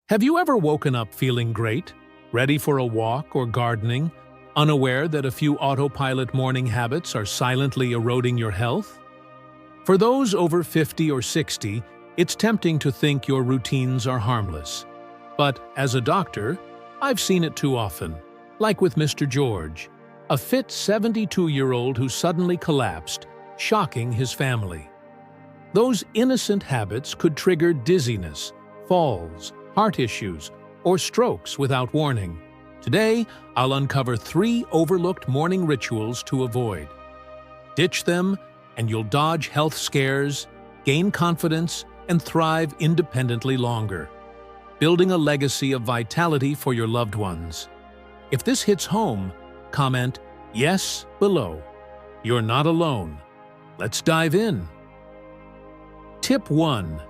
Have you ever woken up feeling great, ready for a walk or gardening, unaware that a few autopilot morning habits are silently eroding your health? For those over 50 or 60, it's tempting to think your routines are harmless. But as a doctor, I've seen it too often, like with Mr. George, a fit 72-year-old who suddenly collapsed, shocking his family. Those innocent habits could trigger dizziness, falls, heart issues, or strokes without warning. Today, I'll uncover 3 overlooked morning rituals to avoid. Ditch them, and you'll dodge health scares, gain confidence, and thrive independently longer, building a legacy of vitality for your loved ones. If this hits home, comment "Yes" below. You're not alone. Let's dive in. Tip 1.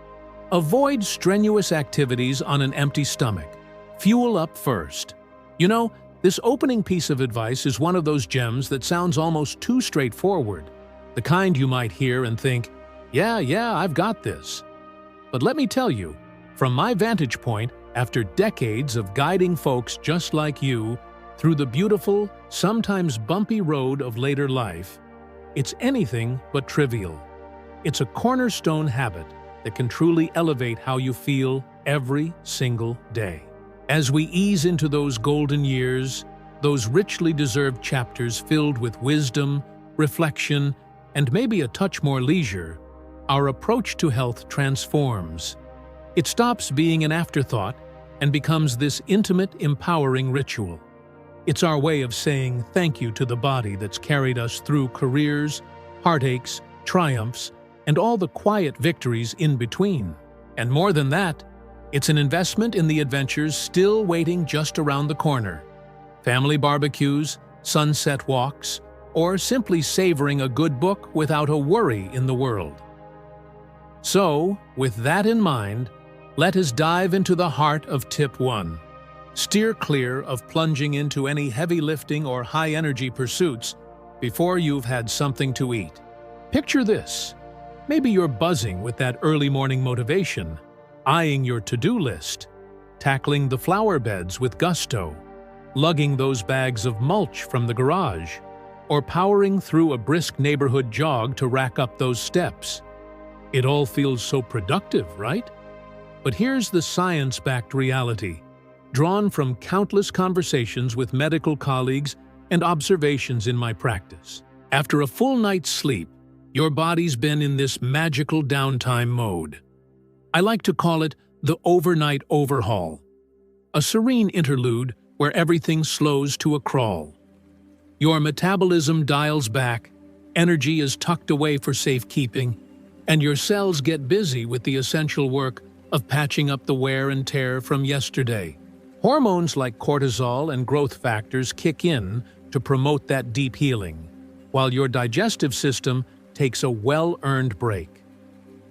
Avoid strenuous activities on an empty stomach. Fuel up first. You know, this opening piece of advice is one of those gems that sounds almost too straightforward, the kind you might hear and think, yeah, I've got this. But let me tell you, from my vantage point, after decades of guiding folks just like you through the beautiful, sometimes bumpy road of later life, it's anything but trivial. It's a cornerstone habit that can truly elevate how you feel every single day. As we ease into those golden years, those richly deserved chapters filled with wisdom, reflection, and maybe a touch more leisure, our approach to health transforms. It stops being an afterthought and becomes this intimate, empowering ritual. It's our way of saying thank you to the body that's carried us through careers, heartaches, triumphs, and all the quiet victories in between. And more than that, it's an investment in the adventures still waiting just around the corner. Family barbecues, sunset walks, or simply savoring a good book without a worry in the world. So, with that in mind, let us dive into the heart of Tip 1. Steer clear of plunging into any heavy lifting or high-energy pursuits before you've had something to eat. Picture this. Maybe you're buzzing with that early morning motivation, eyeing your to-do list, tackling the flower beds with gusto, lugging those bags of mulch from the garage, or powering through a brisk neighborhood jog to rack up those steps. It all feels so productive, right? But here's the science-backed reality, drawn from countless conversations with medical colleagues and observations in my practice. After a full night's sleep, your body's been in this magical downtime mode. I like to call it the overnight overhaul, a serene interlude where everything slows to a crawl. Your metabolism dials back, energy is tucked away for safekeeping, and your cells get busy with the essential work of patching up the wear and tear from yesterday. Hormones like cortisol and growth factors kick in to promote that deep healing, while your digestive system takes a well-earned break.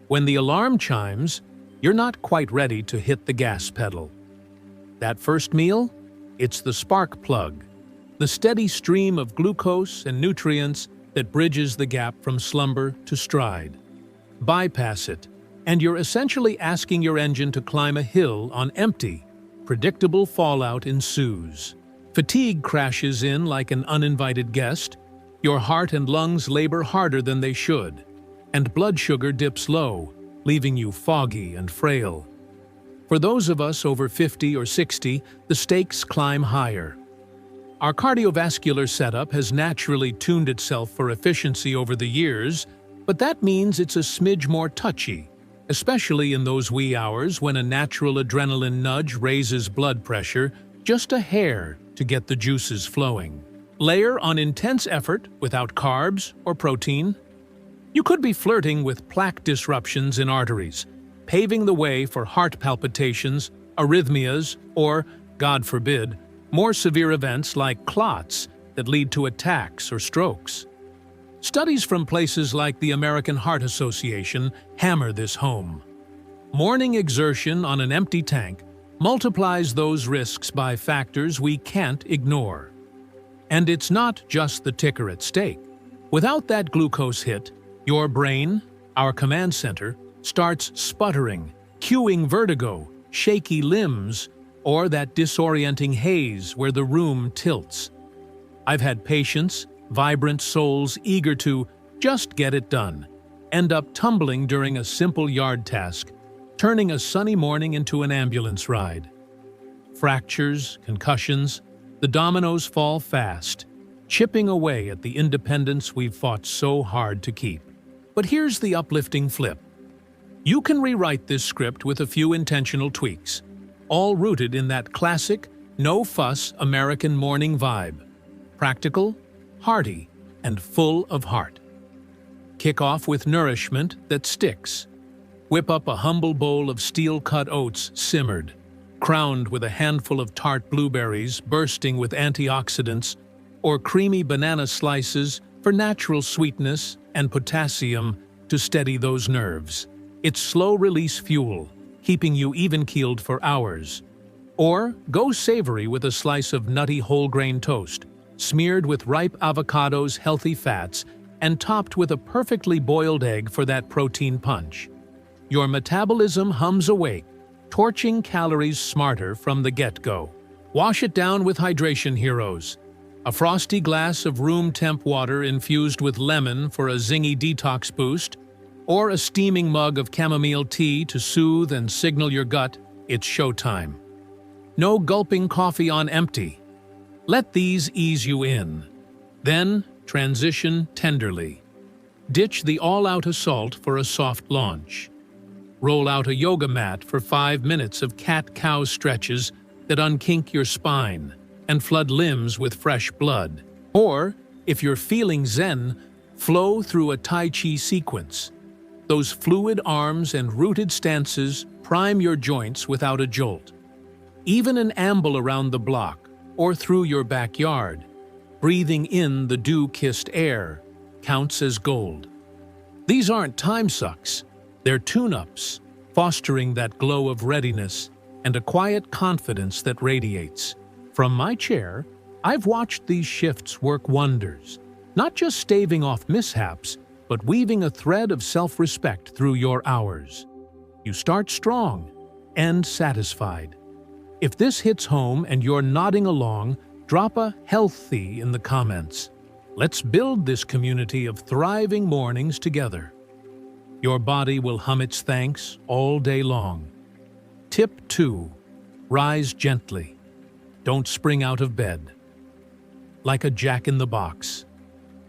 When the alarm chimes, you're not quite ready to hit the gas pedal. That first meal? It's the spark plug, the steady stream of glucose and nutrients that bridges the gap from slumber to stride. Bypass it, and you're essentially asking your engine to climb a hill on empty. Predictable fallout ensues. Fatigue crashes in like an uninvited guest, your heart and lungs labor harder than they should, and blood sugar dips low, leaving you foggy and frail. For those of us over 50 or 60, the stakes climb higher. Our cardiovascular setup has naturally tuned itself for efficiency over the years, but that means it's a smidge more touchy, especially in those wee hours when a natural adrenaline nudge raises blood pressure just a hair to get the juices flowing. Layer on intense effort without carbs or protein. You could be flirting with plaque disruptions in arteries, paving the way for heart palpitations, arrhythmias, or, God forbid, more severe events like clots that lead to attacks or strokes. Studies from places like the American Heart Association hammer this home. Morning exertion on an empty tank multiplies those risks by factors we can't ignore. And it's not just the ticker at stake. Without that glucose hit, your brain, our command center, starts sputtering, cueing vertigo, shaky limbs, or that disorienting haze where the room tilts. I've had patients, vibrant souls eager to just get it done, end up tumbling during a simple yard task, turning a sunny morning into an ambulance ride. Fractures, concussions, the dominoes fall fast, chipping away at the independence we've fought so hard to keep. But here's the uplifting flip. You can rewrite this script with a few intentional tweaks, all rooted in that classic, no-fuss American morning vibe. Practical, hearty, and full of heart. Kick off with nourishment that sticks. Whip up a humble bowl of steel-cut oats simmered, crowned with a handful of tart blueberries bursting with antioxidants, or creamy banana slices for natural sweetness and potassium to steady those nerves. It's slow-release fuel, keeping you even-keeled for hours. Or go savory with a slice of nutty whole-grain toast, smeared with ripe avocados' healthy fats, and topped with a perfectly boiled egg for that protein punch. Your metabolism hums awake, torching calories smarter from the get-go. Wash it down with hydration heroes. A frosty glass of room-temp water infused with lemon for a zingy detox boost, or a steaming mug of chamomile tea to soothe and signal your gut it's showtime. No gulping coffee on empty. Let these ease you in. Then, transition tenderly. Ditch the all-out assault for a soft launch. Roll out a yoga mat for 5 minutes of cat-cow stretches that unkink your spine and flood limbs with fresh blood. Or, if you're feeling zen, flow through a Tai Chi sequence. Those fluid arms and rooted stances prime your joints without a jolt. Even an amble around the block or through your backyard, breathing in the dew-kissed air, counts as gold. These aren't time sucks, they're tune-ups, fostering that glow of readiness and a quiet confidence that radiates. From my chair, I've watched these shifts work wonders, not just staving off mishaps, but weaving a thread of self-respect through your hours. You start strong, end satisfied. If this hits home and you're nodding along, drop a healthy in the comments. Let's build this community of thriving mornings together. Your body will hum its thanks all day long. Tip 2. Rise gently. Don't spring out of bed. Like a jack-in-the-box.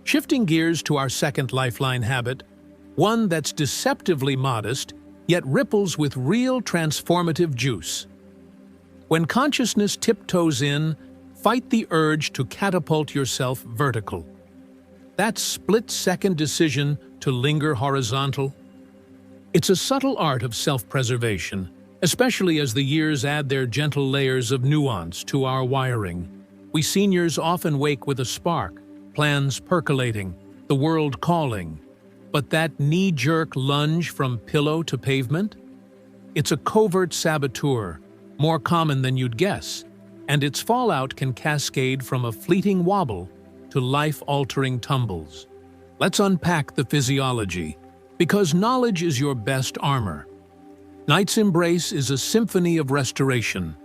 Shifting gears to our second lifeline habit, one that's deceptively modest, yet ripples with real transformative juice. When consciousness tiptoes in, fight the urge to catapult yourself vertical. That split-second decision to linger horizontal. It's a subtle art of self-preservation, especially as the years add their gentle layers of nuance to our wiring. We seniors often wake with a spark, plans percolating, the world calling. But that knee-jerk lunge from pillow to pavement? It's a covert saboteur, more common than you'd guess, and its fallout can cascade from a fleeting wobble to life-altering tumbles. Let's unpack the physiology, because knowledge is your best armor. Night's embrace is a symphony of restoration.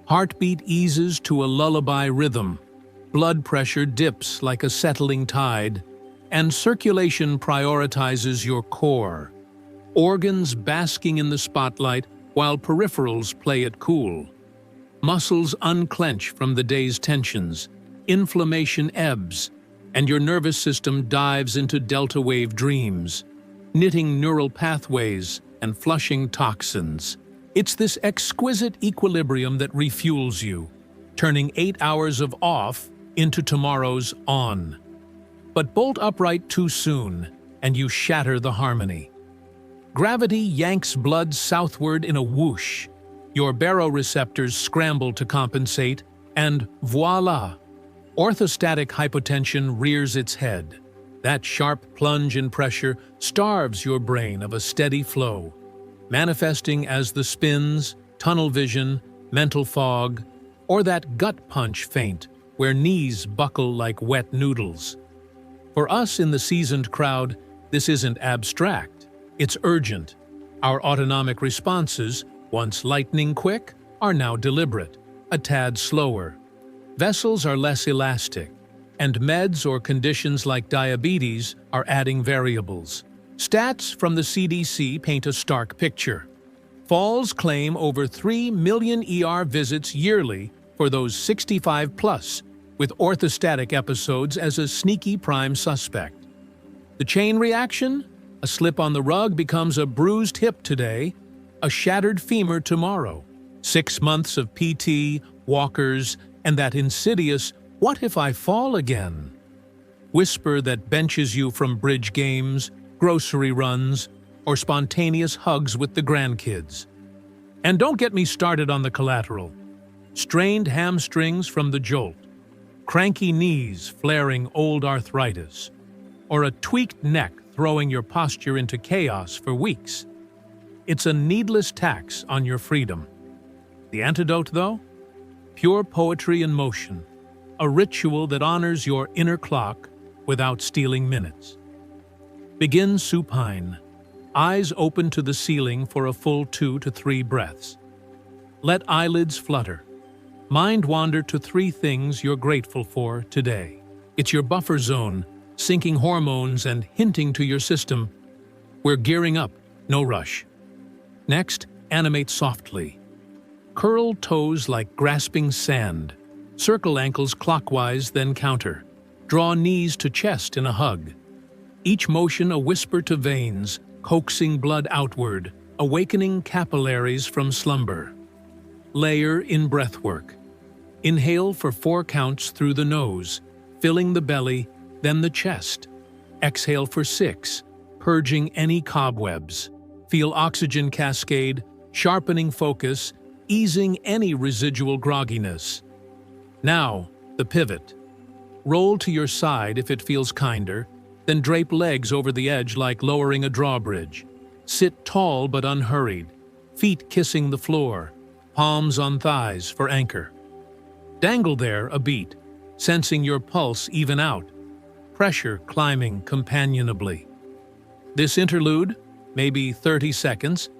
Heartbeat eases to a lullaby rhythm. Blood pressure dips like a settling tide, and circulation prioritizes your core. Organs basking in the spotlight while peripherals play it cool. Muscles unclench from the day's tensions, inflammation ebbs, and your nervous system dives into delta wave dreams, knitting neural pathways and flushing toxins. It's this exquisite equilibrium that refuels you, turning 8 hours of off into tomorrow's on. But bolt upright too soon, and you shatter the harmony. Gravity yanks blood southward in a whoosh. Your baroreceptors scramble to compensate, and voila! Orthostatic hypotension rears its head. That sharp plunge in pressure starves your brain of a steady flow, manifesting as the spins, tunnel vision, mental fog, or that gut punch feint where knees buckle like wet noodles. For us in the seasoned crowd, this isn't abstract, it's urgent. Our autonomic responses, once lightning quick, are now deliberate, a tad slower. Vessels are less elastic, and meds or conditions like diabetes are adding variables. Stats from the CDC paint a stark picture. Falls claim over 3 million ER visits yearly for those 65 plus, with orthostatic episodes as a sneaky prime suspect. The chain reaction? A slip on the rug becomes a bruised hip today, a shattered femur tomorrow. 6 months of PT, walkers, and that insidious, "What if I fall again?" whisper that benches you from bridge games, grocery runs, or spontaneous hugs with the grandkids. And don't get me started on the collateral. Strained hamstrings from the jolt, cranky knees flaring old arthritis, or a tweaked neck throwing your posture into chaos for weeks. It's a needless tax on your freedom. The antidote, though? Pure poetry in motion, a ritual that honors your inner clock without stealing minutes. Begin supine, eyes open to the ceiling for a full 2 to 3 breaths. Let eyelids flutter. Mind wander to 3 things you're grateful for today. It's your buffer zone, syncing hormones and hinting to your system, we're gearing up, no rush. Next, animate softly. Curl toes like grasping sand. Circle ankles clockwise, then counter. Draw knees to chest in a hug. Each motion a whisper to veins, coaxing blood outward, awakening capillaries from slumber. Layer in breathwork. Inhale for 4 counts through the nose, filling the belly, then the chest. Exhale for 6, purging any cobwebs. Feel oxygen cascade, sharpening focus, easing any residual grogginess. Now, the pivot. Roll to your side if it feels kinder, then drape legs over the edge like lowering a drawbridge. Sit tall but unhurried, feet kissing the floor, palms on thighs for anchor. Dangle there a beat, sensing your pulse even out, pressure climbing companionably. This interlude, maybe 30 seconds,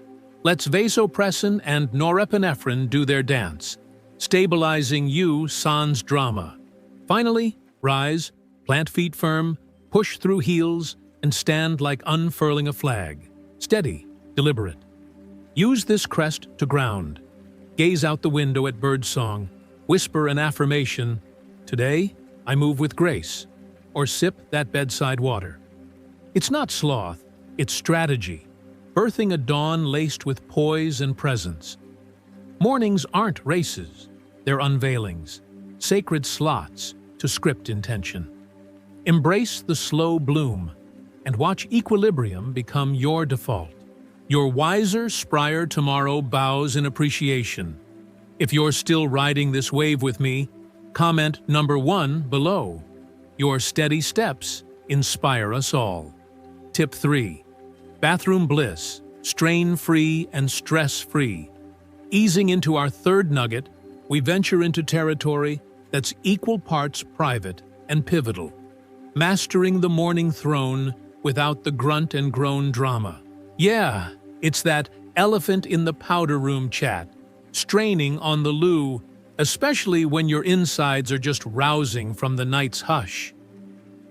lets vasopressin and norepinephrine do their dance, stabilizing you sans drama. Finally, rise, plant feet firm, push through heels, and stand like unfurling a flag. Steady, deliberate. Use this crest to ground. Gaze out the window at birdsong, whisper an affirmation, "Today, I move with grace," or sip that bedside water. It's not sloth, it's strategy, birthing a dawn laced with poise and presence. Mornings aren't races, they're unveilings, sacred slots to script intention. Embrace the slow bloom and watch equilibrium become your default. Your wiser, sprier tomorrow bows in appreciation. If you're still riding this wave with me, comment number 1 below. Your steady steps inspire us all. Tip 3. Bathroom bliss, strain-free and stress-free. Easing into our third nugget, we venture into territory that's equal parts private and pivotal. Mastering the morning throne without the grunt and groan drama. Yeah, it's that elephant in the powder room chat, straining on the loo, especially when your insides are just rousing from the night's hush.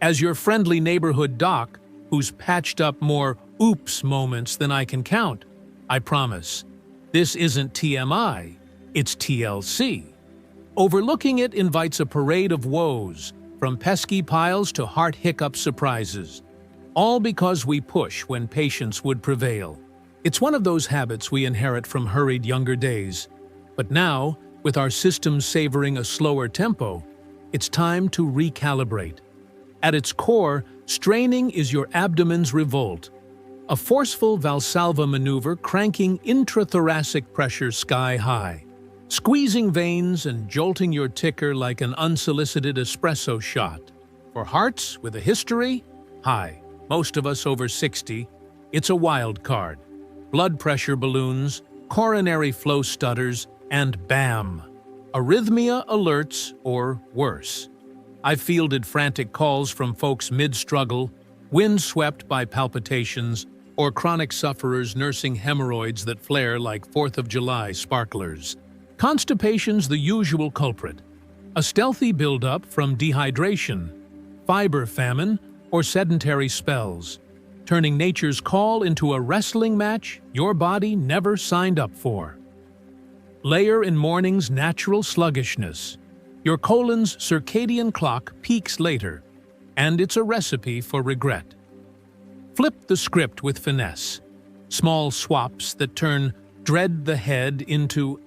As your friendly neighborhood doc, who's patched up more oops moments than I can count, I promise, this isn't TMI, it's TLC. Overlooking it invites a parade of woes, from pesky piles to heart hiccup surprises, all because we push when patience would prevail. It's one of those habits we inherit from hurried younger days. But now, with our systems savoring a slower tempo, it's time to recalibrate. At its core, straining is your abdomen's revolt, a forceful Valsalva maneuver cranking intrathoracic pressure sky high, squeezing veins and jolting your ticker like an unsolicited espresso shot. For hearts with a history, hi, most of us over 60, it's a wild card. Blood pressure balloons, coronary flow stutters, and bam! Arrhythmia alerts, or worse. I've fielded frantic calls from folks mid-struggle, windswept by palpitations, or chronic sufferers nursing hemorrhoids that flare like 4th of July sparklers. Constipation's the usual culprit, a stealthy buildup from dehydration, fiber famine, or sedentary spells, turning nature's call into a wrestling match your body never signed up for. Layer in morning's natural sluggishness. Your colon's circadian clock peaks later, and it's a recipe for regret. Flip the script with finesse. Small swaps that turn dread the head into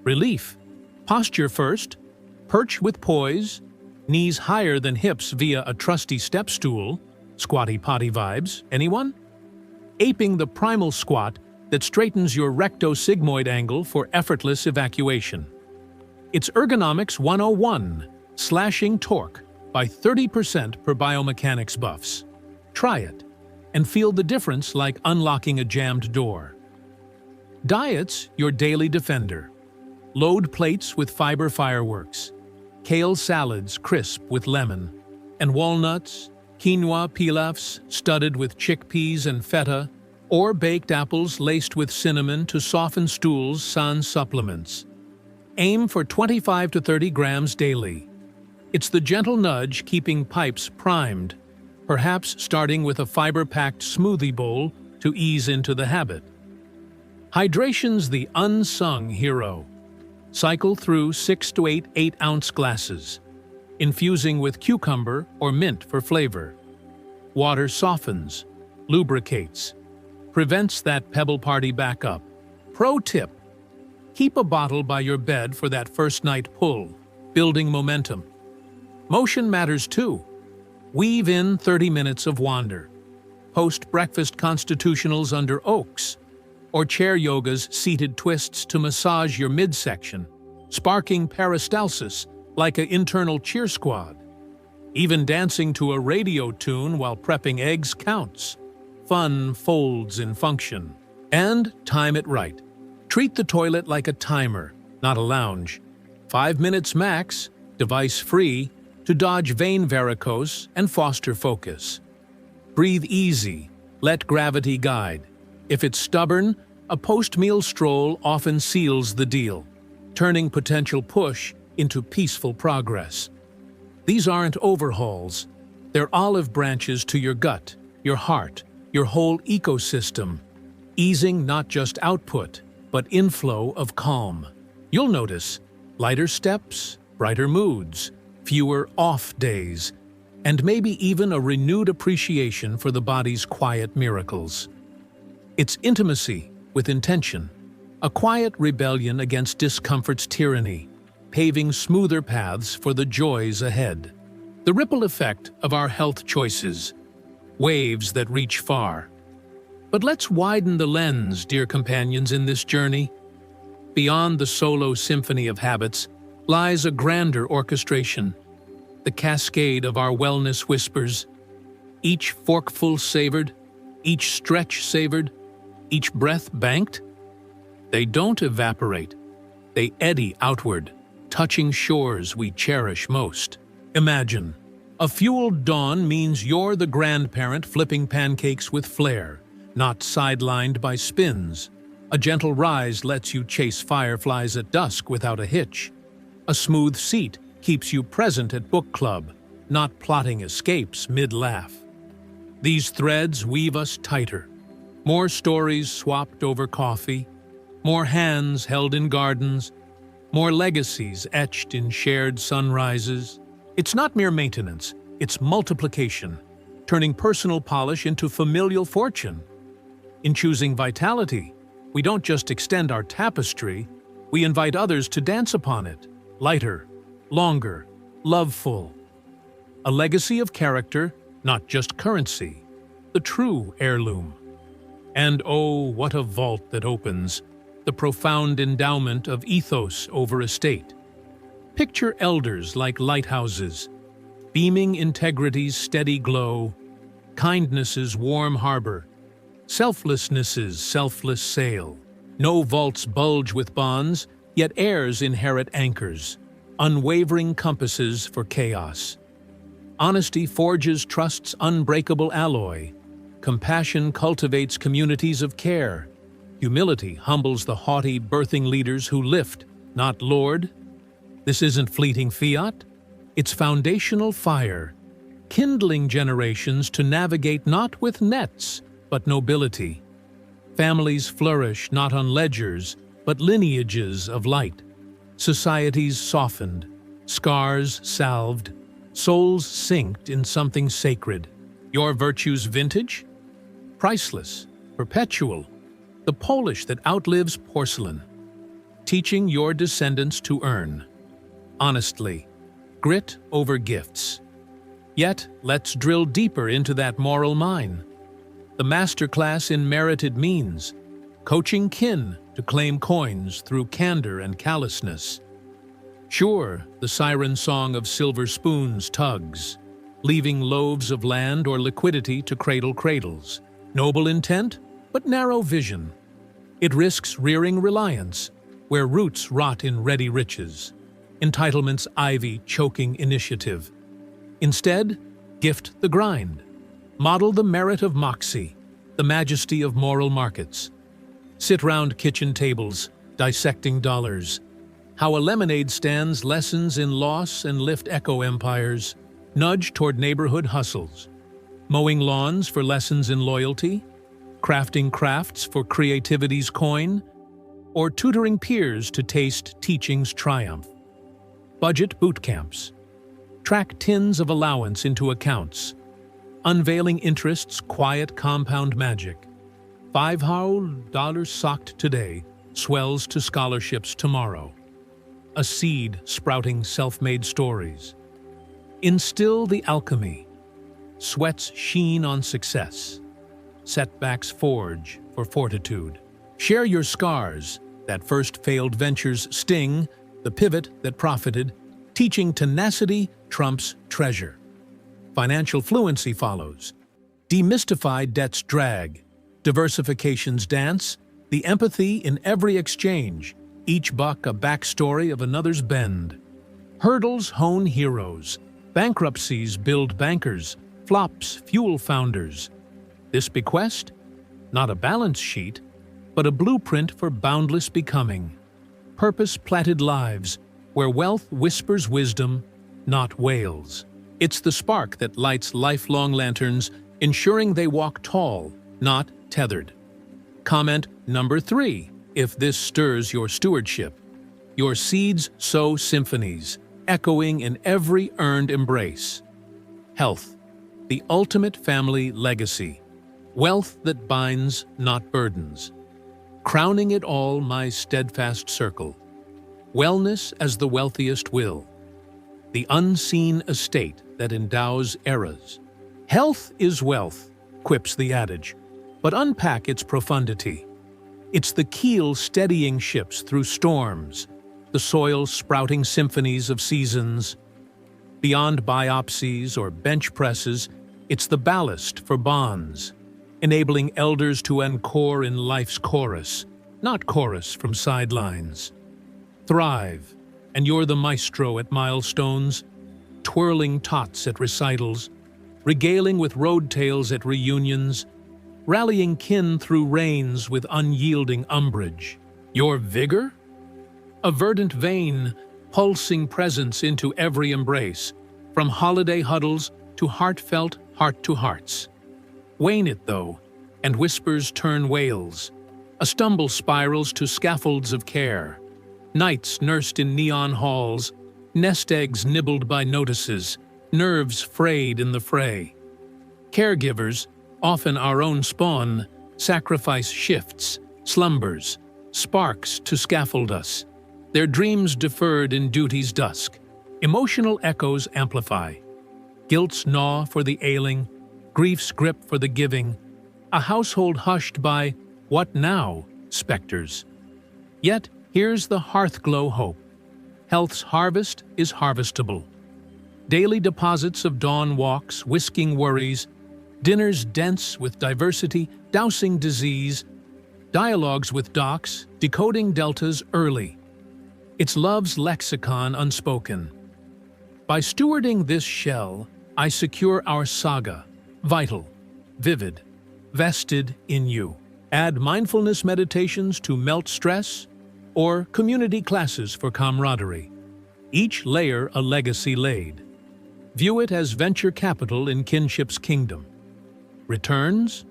relief. Posture first, perch with poise, knees higher than hips via a trusty step stool, squatty potty vibes, anyone? Aping the primal squat that straightens your recto-sigmoid angle for effortless evacuation. It's Ergonomics 101, slashing torque by 30% per biomechanics buffs. Try it, and feel the difference like unlocking a jammed door. Diet's your daily defender. Load plates with fiber fireworks, kale salads crisp with lemon, and walnuts, quinoa pilafs studded with chickpeas and feta, or baked apples laced with cinnamon to soften stools sans supplements. Aim for 25 to 30 grams daily. It's the gentle nudge keeping pipes primed, perhaps starting with a fiber-packed smoothie bowl to ease into the habit. Hydration's the unsung hero. Cycle through 6 to 8 8-ounce glasses, infusing with cucumber or mint for flavor. Water softens, lubricates, prevents that pebble party backup. Pro tip: keep a bottle by your bed for that first night pull, building momentum. Motion matters too. Weave in 30 minutes of wander. Post-breakfast constitutionals under oaks, or chair yoga's seated twists to massage your midsection, sparking peristalsis like an internal cheer squad. Even dancing to a radio tune while prepping eggs counts. Fun folds in function. And time it right. Treat the toilet like a timer, not a lounge. 5 minutes max, device-free, to dodge vein varicose and foster focus. Breathe easy, let gravity guide. If it's stubborn, a post-meal stroll often seals the deal, turning potential push into peaceful progress. These aren't overhauls. They're olive branches to your gut, your heart, your whole ecosystem, easing not just output, but inflow of calm. You'll notice lighter steps, brighter moods, fewer off days, and maybe even a renewed appreciation for the body's quiet miracles. It's intimacy with intention, a quiet rebellion against discomfort's tyranny, paving smoother paths for the joys ahead. The ripple effect of our health choices, waves that reach far. But let's widen the lens, dear companions, in this journey. Beyond the solo symphony of habits lies a grander orchestration, the cascade of our wellness whispers, each forkful savored, each stretch savored, each breath banked. They don't evaporate, they eddy outward, touching shores we cherish most. Imagine, a fueled dawn means you're the grandparent flipping pancakes with flair, not sidelined by spins. A gentle rise lets you chase fireflies at dusk without a hitch. A smooth seat keeps you present at book club, not plotting escapes mid-laugh. These threads weave us tighter. More stories swapped over coffee, more hands held in gardens, more legacies etched in shared sunrises. It's not mere maintenance, it's multiplication, turning personal polish into familial fortune. In choosing vitality, we don't just extend our tapestry, we invite others to dance upon it. Lighter, longer, loveful. A legacy of character, not just currency, the true heirloom. And oh, what a vault that opens, the profound endowment of ethos over estate. Picture elders like lighthouses, beaming integrity's steady glow, kindness's warm harbor, selflessness's selfless sail. No vaults bulge with bonds, yet heirs inherit anchors, unwavering compasses for chaos. Honesty forges trust's unbreakable alloy, Compassion cultivates communities of care. Humility humbles the haughty birthing leaders who lift, not lord. This isn't fleeting fiat. It's foundational fire, kindling generations to navigate not with nets, but nobility. Families flourish not on ledgers, but lineages of light. Societies softened, scars salved, souls synced in something sacred. Your virtues vintage? Priceless, perpetual, the polish that outlives porcelain. Teaching your descendants to earn. Honestly, grit over gifts. Yet, let's drill deeper into that moral mine. The masterclass in merited means, coaching kin to claim coins through candor and callousness. Sure, the siren song of silver spoons tugs, leaving loaves of land or liquidity to cradle cradles. Noble intent, but narrow vision. It risks rearing reliance, where roots rot in ready riches. Entitlement's ivy choking initiative. Instead, gift the grind. Model the merit of moxie, the majesty of moral markets. Sit round kitchen tables, dissecting dollars. How a lemonade stands lessons in loss and lift echo empires. Nudge toward neighborhood hustles. Mowing lawns for lessons in loyalty. Crafting crafts for creativity's coin. Or tutoring peers to taste teaching's triumph. Budget boot camps. Track tins of allowance into accounts. Unveiling interest's quiet compound magic. $5 socked today swells to scholarships tomorrow. A seed sprouting self-made stories. Instill the alchemy. Sweat's sheen on success. Setbacks forge for fortitude. Share your scars, that first failed venture's sting, the pivot that profited, teaching tenacity trumps treasure. Financial fluency follows. Demystify debt's drag, diversification's dance, the empathy in every exchange, each buck a backstory of another's bend. Hurdles hone heroes, bankruptcies build bankers, flops fuel founders. This bequest? Not a balance sheet, but a blueprint for boundless becoming. Purpose-platted lives, where wealth whispers wisdom, not wails. It's the spark that lights lifelong lanterns, ensuring they walk tall, not tethered. Comment number 3, if this stirs your stewardship. Your seeds sow symphonies, echoing in every earned embrace. Health, the ultimate family legacy. Wealth that binds, not burdens. Crowning it all my steadfast circle. Wellness as the wealthiest will. The unseen estate that endows eras. Health is wealth, quips the adage, but unpack its profundity. It's the keel steadying ships through storms, the soil sprouting symphonies of seasons. Beyond biopsies or bench presses, it's the ballast for bonds, enabling elders to encore in life's chorus, not chorus from sidelines. Thrive, and you're the maestro at milestones, twirling tots at recitals, regaling with road tales at reunions, rallying kin through rains with unyielding umbrage. Your vigor? A verdant vein, pulsing presence into every embrace, from holiday huddles to heartfelt heart-to-hearts. Wane it, though, and whispers turn wails. A stumble spirals to scaffolds of care. Nights nursed in neon halls, nest eggs nibbled by notices, nerves frayed in the fray. Caregivers, often our own spawn, sacrifice shifts, slumbers, sparks to scaffold us. Their dreams deferred in duty's dusk. Emotional echoes amplify. Guilt's gnaw for the ailing, grief's grip for the giving. A household hushed by, what now, specters. Yet, here's the hearthglow hope. Health's harvest is harvestable. Daily deposits of dawn walks, whisking worries, dinners dense with diversity, dousing disease, dialogues with docs, decoding deltas early. It's love's lexicon unspoken. By stewarding this shell, I secure our saga, vital, vivid, vested in you. Add mindfulness meditations to melt stress, or community classes for camaraderie. Each layer a legacy laid. View it as venture capital in kinship's kingdom. Returns?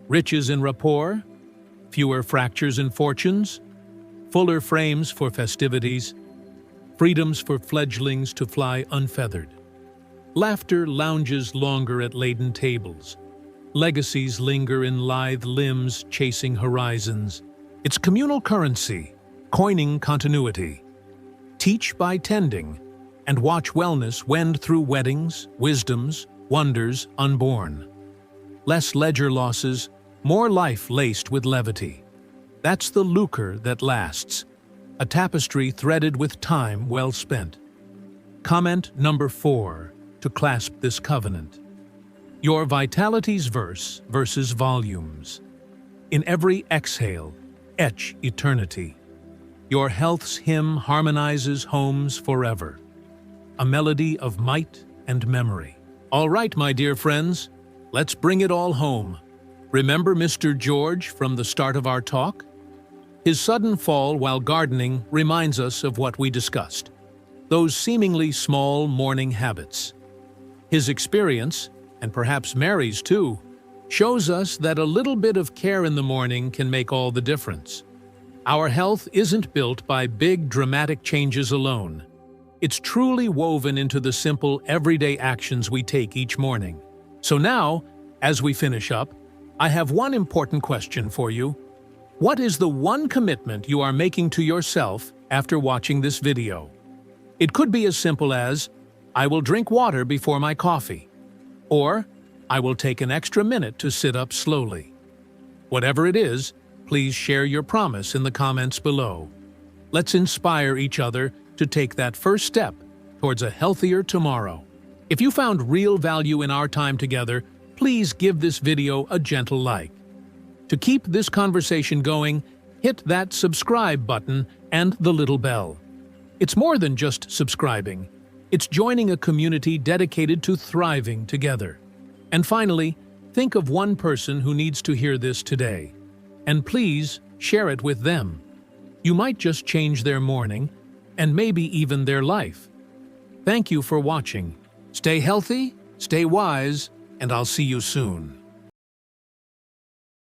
Riches in rapport? Fewer fractures in fortunes? Fuller frames for festivities? Freedoms for fledglings to fly unfeathered? Laughter lounges longer at laden tables. Legacies linger in lithe limbs chasing horizons. It's communal currency, coining continuity. Teach by tending, and watch wellness wend through weddings, wisdoms, wonders unborn. Less ledger losses, more life laced with levity. That's the lucre that lasts, a tapestry threaded with time well spent. Comment number 4 to clasp this covenant. Your vitality's verse versus volumes. In every exhale, etch eternity. Your health's hymn harmonizes homes forever. A melody of might and memory. All right, my dear friends, let's bring it all home. Remember Mr. George from the start of our talk? His sudden fall while gardening reminds us of what we discussed. Those seemingly small morning habits. His experience, and perhaps Mary's too, shows us that a little bit of care in the morning can make all the difference. Our health isn't built by big, dramatic changes alone. It's truly woven into the simple, everyday actions we take each morning. So now, as we finish up, I have one important question for you. What is the one commitment you are making to yourself after watching this video? It could be as simple as, I will drink water before my coffee, or I will take an extra minute to sit up slowly. Whatever it is, please share your promise in the comments below. Let's inspire each other to take that first step towards a healthier tomorrow. If you found real value in our time together, please give this video a gentle like. To keep this conversation going, hit that subscribe button and the little bell. It's more than just subscribing. It's joining a community dedicated to thriving together. And finally, think of one person who needs to hear this today. And please share it with them. You might just change their morning, and maybe even their life. Thank you for watching. Stay healthy, stay wise, and I'll see you soon.